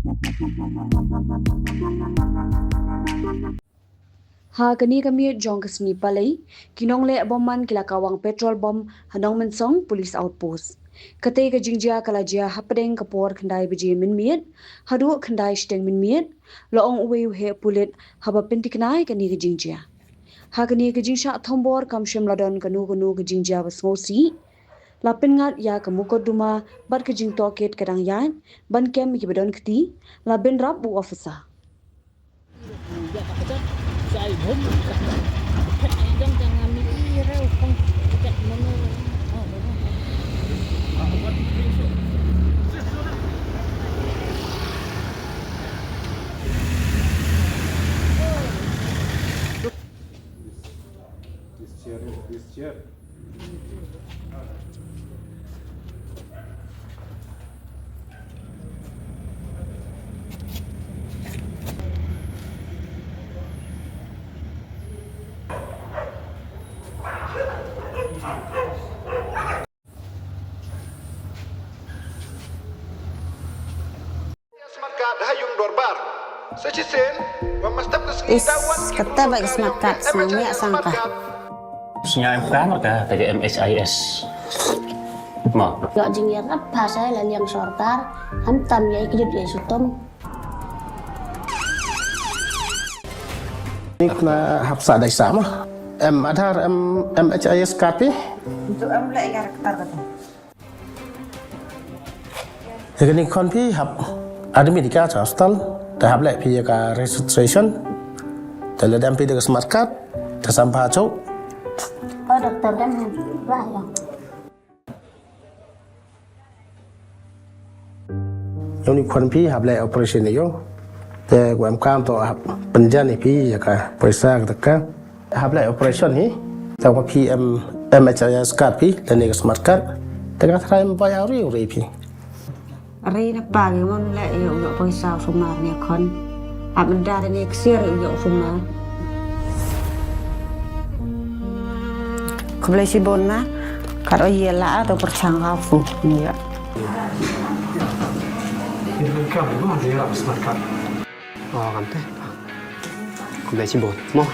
Ha kani kami jong ke Sngi palai kinong le bomman kila Kawang Petrol bom Nongmensong police outpost. Kate ke Jingjia kalajia hapdeng kapor khandai beji minmiet hadu khandai steng minmiet loong uwe he pulit haba pintiknai kani ke Jingjia. Ha kani ke Jingsha thombor kamshim ladon kanu ke Jingjia wa Sngewsih. Lapin ngat ya ke mukot duma bat ke jing toket kadang yan ban kem ki badon keti labin rap bu officer. This chair. Kata bagi smartcard Sngi sangka. Senyap mereka dari MSIS. Mau? Gak jingïada bahasa yang sorkar, hantam ya ikut ya sutom. Ini kena hapsa dari sama. Ada MHIS card. Untuk mulai karakter kata. Jadi kon pi hap ada medika hostel, dah hap lek pi ka registration. Dalam dampi dengan smart card, tersampah cok. Oh dokter kan lah ya. Yang ni kon pi hap lek operation ni yo.แต่ความกล้ามตัวครับปัญญาในพี่อยากจะไปสร้างตะกันฮับไลโอเปอเรชั่นนี้แต่ว่าพี่เอ็มจะสกัดพี่และนี่ก็สมาร์ทการ์ดแต่ก็ทำให้ไปเอาเรื่องพี่ Ri na pagi mon le yo po sa sumar ni kon. Abda ni ksir yo sumar. Keblai si bona karo yela atau persangkafu ya. Ini kan mana dia smart card. Oh, kan teh. Keblai si bon. Mau?